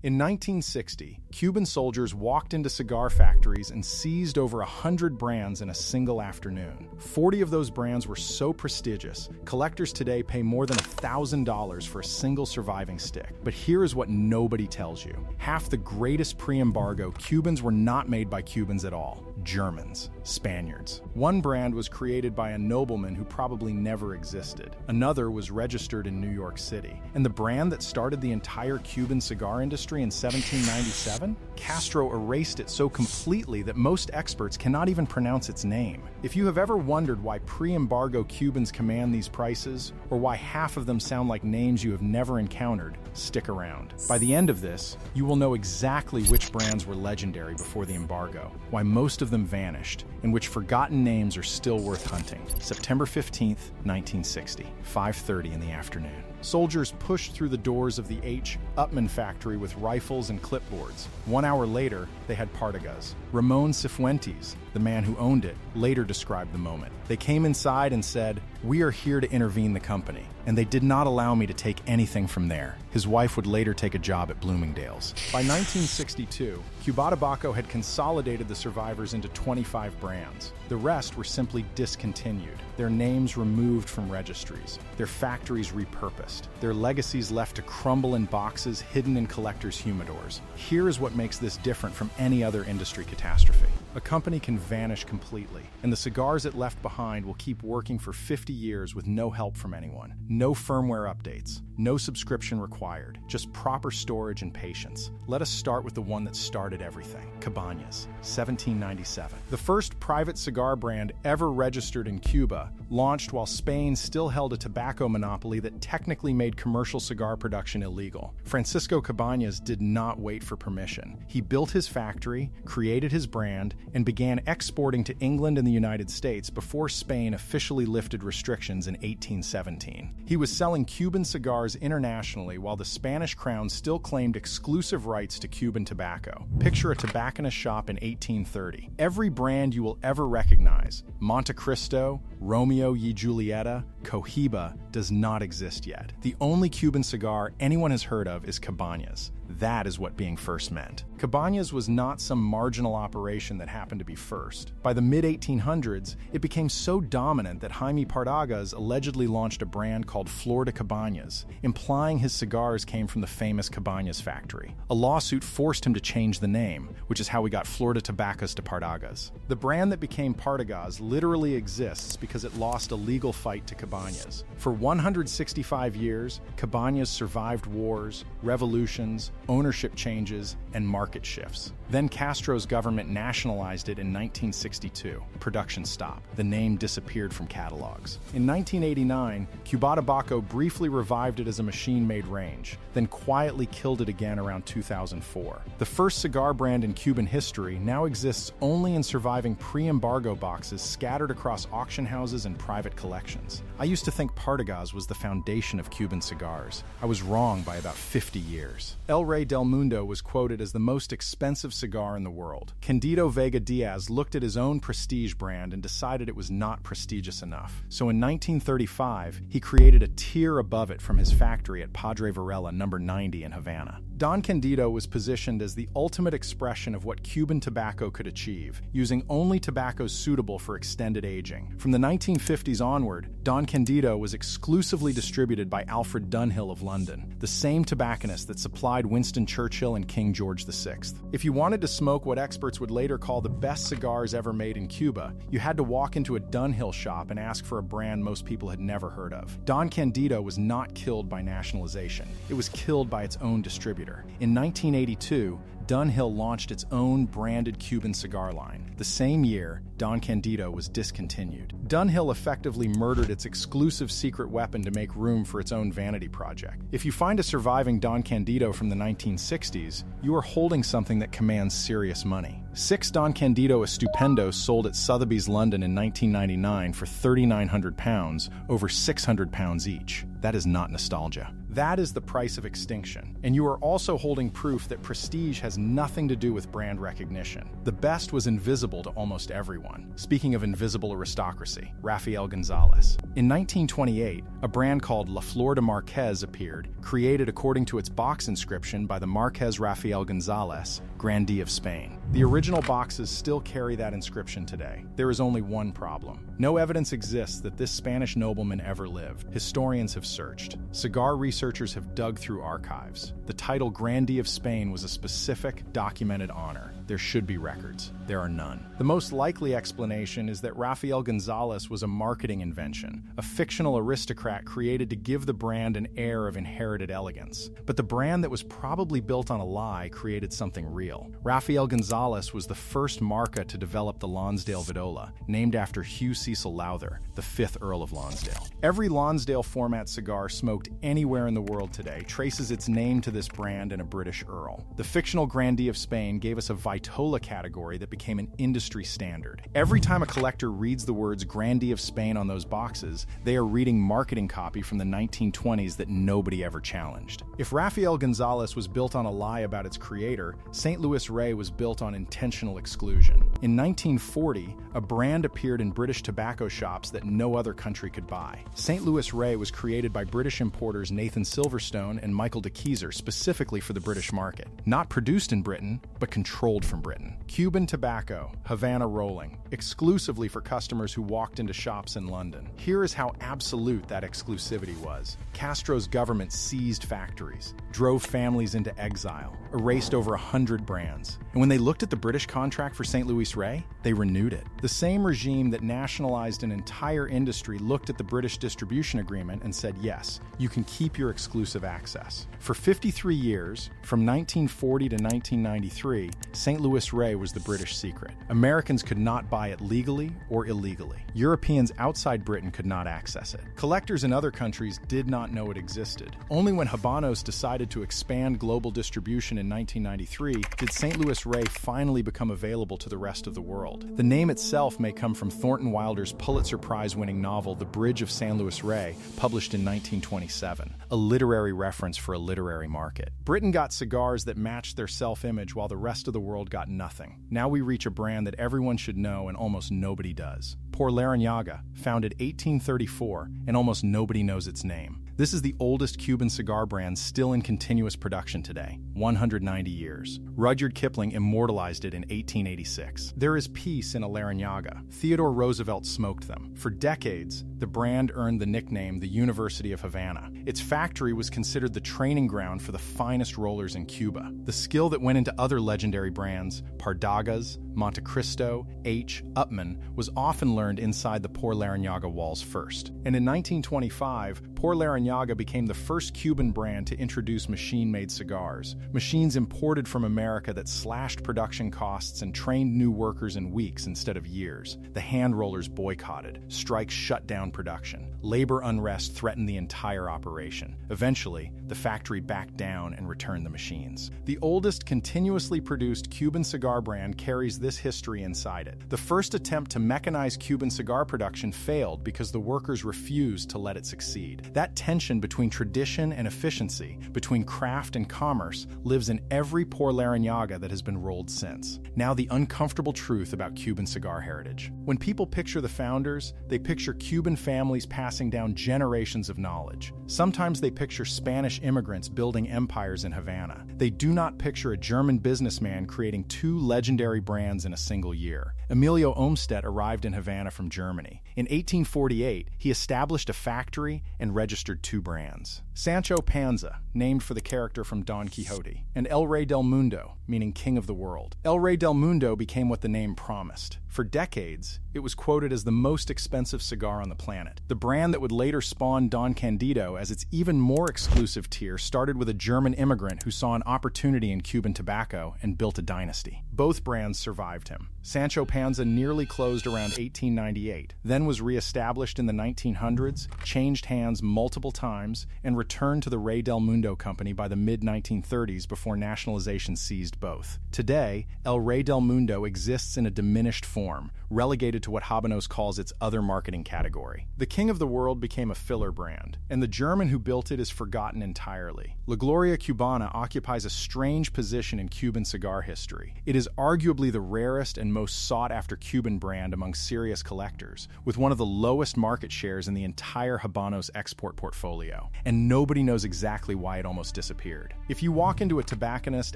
In 1960, Cuban soldiers walked into cigar factories and seized over 100 brands in a single afternoon. 40 of those brands were so prestigious, collectors today pay more than $1,000 for a single surviving stick. But here is what nobody tells you. Half the greatest pre-embargo Cubans were not made by Cubans at all. Germans, Spaniards. One brand was created by a nobleman who probably never existed. Another was registered in New York City. And the brand that started the entire Cuban cigar industry in 1797? Castro erased it so completely that most experts cannot even pronounce its name. If you have ever wondered why pre-embargo Cubans command these prices, or why half of them sound like names you have never encountered, stick around. By the end of this, you will know exactly which brands were legendary before the embargo, why most of them vanished, and which forgotten names are still worth hunting. September 15th, 1960, 5:30 in the afternoon. Soldiers pushed through the doors of the H. Upman factory with rifles and clipboards. 1 hour later, they had Partagás. Ramon Cifuentes, the man who owned it, later described the moment. They came inside and said, "We are here to intervene the company," and they did not allow me to take anything from there. His wife would later take a job at Bloomingdale's. By 1962, Cuba Tobacco had consolidated the survivors into 25 brands. The rest were simply discontinued, their names removed from registries, their factories repurposed, their legacies left to crumble in boxes hidden in collectors' humidors. Here is what makes this different from any other industry catastrophe. A company can vanish completely, and the cigars it left behind will keep working for 50 years with no help from anyone. No firmware updates, no subscription required, just proper storage and patience. Let us start with the one that started everything, Cabañas, 1797. The first private cigar brand ever registered in Cuba, launched while Spain still held a tobacco monopoly that technically made commercial cigar production illegal. Francisco Cabañas did not wait for permission. He built his factory, created his brand, and began exporting to England and the United States before Spain officially lifted restrictions in 1817. He was selling Cuban cigars internationally while the Spanish crown still claimed exclusive rights to Cuban tobacco. Picture a tobacconist shop in 1830. Every brand you will ever recognize, Monte Cristo, Romeo y Julieta, Cohiba, does not exist yet. The only Cuban cigar anyone has heard of is Cabañas. That is what being first meant. Cabañas was not some marginal operation that happened to be first. By the mid-1800s, it became so dominant that Jaime Partagás allegedly launched a brand called Flor de Cabañas, implying his cigars came from the famous Cabañas factory. A lawsuit forced him to change the name, which is how we got Flor de Tabacas to Partagás. The brand that became Partagás literally exists because it lost a legal fight to Cabañas. For 165 years, Cabañas survived wars, revolutions, ownership changes, and market shifts. Then Castro's government nationalized it in 1962. Production stopped. The name disappeared from catalogs. In 1989, Cuba Tobacco briefly revived it as a machine-made range, then quietly killed it again around 2004. The first cigar brand in Cuban history now exists only in surviving pre-embargo boxes scattered across auction houses and private collections. I used to think Partagás was the foundation of Cuban cigars. I was wrong by about 50 years. El Rey del Mundo was quoted as the most expensive cigar in the world. Cándido Vega Díaz looked at his own prestige brand and decided it was not prestigious enough. So in 1935, he created a tier above it from his factory at Padre Varela No. 90 in Havana. Don Candido was positioned as the ultimate expression of what Cuban tobacco could achieve, using only tobaccos suitable for extended aging. From the 1950s onward, Don Candido was exclusively distributed by Alfred Dunhill of London, the same tobacconist that supplied Winston Churchill and King George VI. If you wanted to smoke what experts would later call the best cigars ever made in Cuba, you had to walk into a Dunhill shop and ask for a brand most people had never heard of. Don Candido was not killed by nationalization. It was killed by its own distributor. In 1982, Dunhill launched its own branded Cuban cigar line. The same year, Don Candido was discontinued. Dunhill effectively murdered its exclusive secret weapon to make room for its own vanity project. If you find a surviving Don Candido from the 1960s, you are holding something that commands serious money. 6 Don Candido Estupendos sold at Sotheby's London in 1999 for £3,900, over £600 each. That is not nostalgia. That is the price of extinction. And you are also holding proof that prestige has nothing to do with brand recognition. The best was invisible to almost everyone. Speaking of invisible aristocracy, Rafael González. In 1928, a brand called La Flor de Marquez appeared, created according to its box inscription by the Marquez Rafael González, Grandee of Spain. The original boxes still carry that inscription today. There is only one problem. No evidence exists that this Spanish nobleman ever lived. Historians have searched. Cigar researchers have dug through archives. The title Grandee of Spain was a specific, documented honor. There should be records. There are none. The most likely explanation is that Rafael González was a marketing invention, a fictional aristocrat created to give the brand an air of inherited elegance. But the brand that was probably built on a lie created something real. Rafael González was the first marca to develop the Lonsdale Vitola, named after Hugh Cecil Lowther, the 5th Earl of Lonsdale. Every Lonsdale format cigar smoked anywhere in the world today traces its name to this brand and a British Earl. The fictional Grandee of Spain gave us a Vitola category that became an industry standard. Every time a collector reads the words Grandee of Spain on those boxes, they are reading marketing copy from the 1920s that nobody ever challenged. If Rafael González was built on a lie about its creator, St. Louis Rey was built on intentional exclusion. In 1940, a brand appeared in British tobacco shops that no other country could buy. St. Louis Rey was created by British importers Nathan Silverstone and Michael de Keyser specifically for the British market. Not produced in Britain, but controlled from Britain. Cuban tobacco, Havana rolling, exclusively for customers who walked into shops in London. Here is how absolute that exclusivity was. Castro's government seized factories, drove families into exile, erased over 100 brands. And when they looked at the British contract for St. Louis Rey, they renewed it. The same regime that nationalized an entire industry looked at the British distribution agreement and said, yes, you can keep your exclusive access. For 53 years, from 1940 to 1993, St. Louis Rey was the British secret. Americans could not buy it legally or illegally. Europeans outside Britain could not access it. Collectors in other countries did not know it existed. Only when Habanos decided to expand global distribution in 1993 did St. Louis Rey finally become available to the rest of the world. The name itself may come from Thornton Wilder's Pulitzer Prize-winning novel The Bridge of San Luis Rey, published in 1927, a literary reference for a literary market. Britain got cigars that matched their self-image while the rest of the world got nothing. Now we reach a brand that everyone should know and almost nobody does. Por Larrañaga, founded 1834, and almost nobody knows its name. This is the oldest Cuban cigar brand still in continuous production today, 190 years. Rudyard Kipling immortalized it in 1886. There is peace in a Larrañaga. Theodore Roosevelt smoked them. For decades, the brand earned the nickname the University of Havana. Its factory was considered the training ground for the finest rollers in Cuba. The skill that went into other legendary brands, Partagás, Montecristo, H, Upmann, was often learned inside the Por Larrañaga walls first. And in 1925, Por Larrañaga became the first Cuban brand to introduce machine-made cigars. Machines imported from America that slashed production costs and trained new workers in weeks instead of years. The hand rollers boycotted. Strikes shut down production. Labor unrest threatened the entire operation. Eventually, the factory backed down and returned the machines. The oldest continuously produced Cuban cigar brand carries this history inside it. The first attempt to mechanize Cuban cigar production failed because the workers refused to let it succeed. That tension between tradition and efficiency, between craft and commerce, lives in every Por Larrañaga that has been rolled since. Now the uncomfortable truth about Cuban cigar heritage. When people picture the founders, they picture Cuban families passing down generations of knowledge. Sometimes they picture Spanish immigrants building empires in Havana. They do not picture a German businessman creating two legendary brands in a single year. Emilio Ohmstedt arrived in Havana from Germany. In 1848, he established a factory and registered two brands. Sancho Panza, named for the character from Don Quixote, and El Rey del Mundo, meaning King of the World. El Rey del Mundo became what the name promised. For decades, it was quoted as the most expensive cigar on the planet. The brand that would later spawn Don Candido as its even more exclusive tier started with a German immigrant who saw an opportunity in Cuban tobacco and built a dynasty. Both brands survived him. Sancho Panza nearly closed around 1898, then was re-established in the 1900s, changed hands multiple times, and returned returned to the Rey del Mundo company by the mid-1930s before nationalization seized both. Today, El Rey del Mundo exists in a diminished form, relegated to what Habanos calls its other marketing category. The King of the World became a filler brand, and the German who built it is forgotten entirely. La Gloria Cubana occupies a strange position in Cuban cigar history. It is arguably the rarest and most sought-after Cuban brand among serious collectors, with one of the lowest market shares in the entire Habanos export portfolio, and nobody knows exactly why it almost disappeared. If you walk into a tobacconist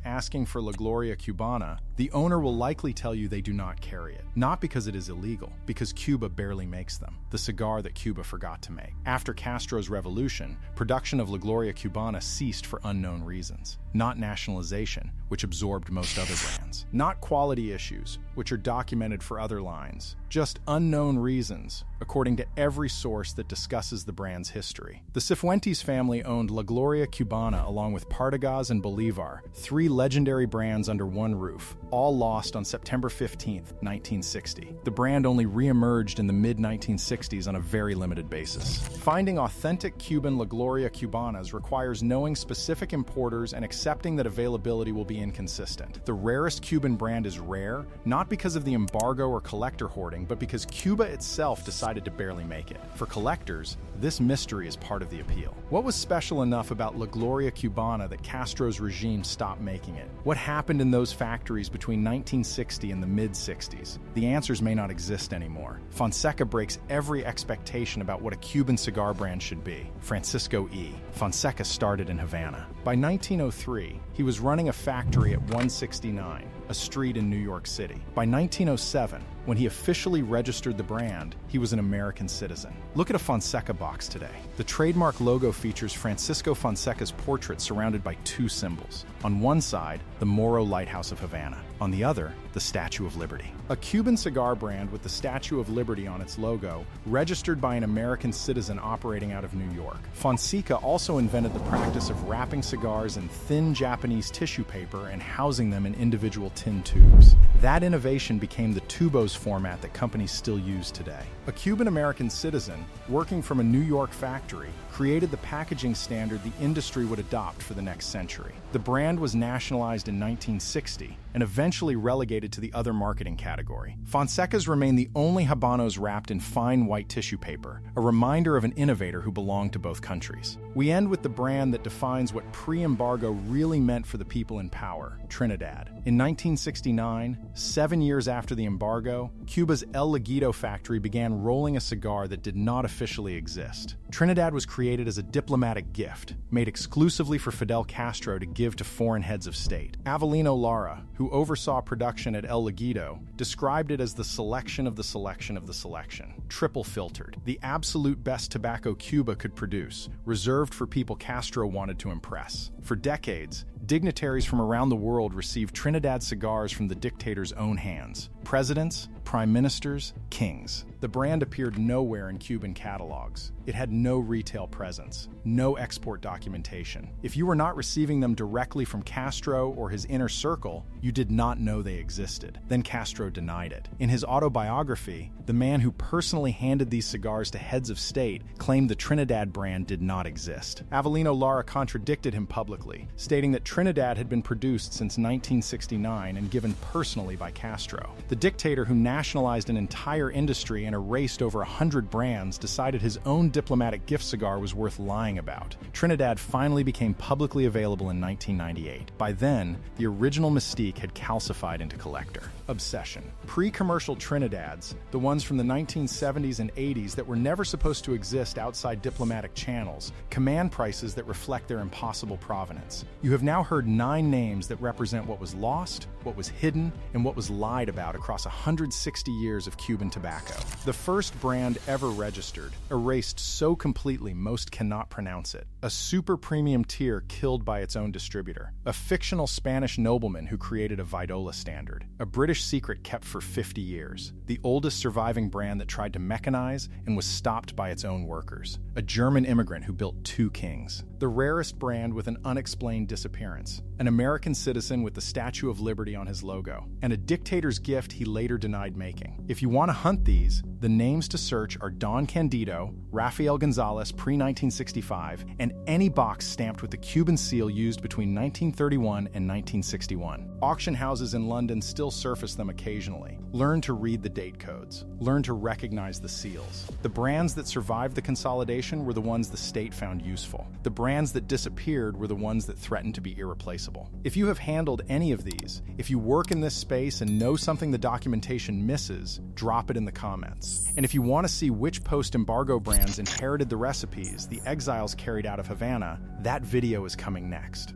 asking for La Gloria Cubana, the owner will likely tell you they do not carry it. Not because it is illegal, because Cuba barely makes them, the cigar that Cuba forgot to make. After Castro's revolution, production of La Gloria Cubana ceased for unknown reasons. Not nationalization, which absorbed most other brands. Not quality issues, which are documented for other lines. Just unknown reasons, according to every source that discusses the brand's history. The Cifuentes family owned La Gloria Cubana along with Partagás and Bolivar, three legendary brands under one roof, all lost on September 15, 1960. The brand only re-emerged in the mid-1960s on a very limited basis. Finding authentic Cuban La Gloria Cubanas requires knowing specific importers and accepting that availability will be inconsistent. The rarest Cuban brand is rare, not because of the embargo or collector hoarding, but because Cuba itself decided to barely make it. For collectors, this mystery is part of the appeal. What was special enough about La Gloria Cubana that Castro's regime stopped making it? What happened in those factories between 1960 and the mid-60s? The answers may not exist anymore. Fonseca breaks every expectation about what a Cuban cigar brand should be. Francisco E. Fonseca started in Havana. By 1903, he was running a factory at 169, a street in New York City. By 1907, when he officially registered the brand, he was an American citizen. Look at a Fonseca box today. The trademark logo features Francisco Fonseca's portrait surrounded by two symbols. On one side, the Morro Lighthouse of Havana. On the other, the Statue of Liberty. A Cuban cigar brand with the Statue of Liberty on its logo, registered by an American citizen operating out of New York. Fonseca also invented the practice of wrapping cigars in thin Japanese tissue paper and housing them in individual tin tubes. That innovation became the tubos format that companies still use today. A Cuban-American citizen, working from a New York factory, created the packaging standard the industry would adopt for the next century. The brand was nationalized in 1960 and eventually relegated to the other marketing category. Fonseca's remain the only Habanos wrapped in fine white tissue paper, a reminder of an innovator who belonged to both countries. We end with the brand that defines what pre-embargo really meant for the people in power, Trinidad. In 1969, 7 years after the embargo, Cuba's El Laguito factory began rolling a cigar that did not officially exist. Trinidad was created as a diplomatic gift, made exclusively for Fidel Castro to give to foreign heads of state. Avelino Lara, who oversaw production at El Laguito, described it as the selection of the selection of the selection. Triple filtered, the absolute best tobacco Cuba could produce, reserved for people Castro wanted to impress. For decades, dignitaries from around the world received Trinidad cigars from the dictator's own hands. Presidents, prime ministers, kings. The brand appeared nowhere in Cuban catalogs. It had no retail presence, no export documentation. If you were not receiving them directly from Castro or his inner circle, you did not know they existed. Then Castro denied it. In his autobiography, the man who personally handed these cigars to heads of state claimed the Trinidad brand did not exist. Avelino Lara contradicted him publicly, stating that Trinidad had been produced since 1969 and given personally by Castro. The dictator who nationalized an entire industry and erased over 100 brands decided his own diplomatic gift cigar was worth lying about. Trinidad finally became publicly available in 1998. By then, the original mystique had calcified into collector obsession. Pre-commercial Trinidads, the ones from the 1970s and 80s that were never supposed to exist outside diplomatic channels, command prices that reflect their impossible provenance. You have now heard 9 names that represent what was lost, what was hidden, and what was lied about across 160 years of Cuban tobacco. The first brand ever registered, erased so completely most cannot pronounce it. A super premium tier killed by its own distributor. A fictional Spanish nobleman who created a Vidola standard. A British secret kept for 50 years. The oldest surviving brand that tried to mechanize and was stopped by its own workers. A German immigrant who built 2 kings. The rarest brand with an unexplained disappearance. An American citizen with the Statue of Liberty on his logo. And a dictator's gift he later denied making. If you want to hunt these, The names to search are Don Candido, Rafael González pre-1965, and any box stamped with the Cuban seal used between 1931 and 1961. Auction houses in London still surface them occasionally. Learn to read the date codes. Learn to recognize the seals. The brands that survived the consolidation were the ones the state found useful. The brands that disappeared were the ones that threatened to be irreplaceable. If you have handled any of these, if you work in this space and know something the documentation misses, drop it in the comments. And if you want to see which post-embargo brands inherited the recipes the exiles carried out of Havana, that video is coming next.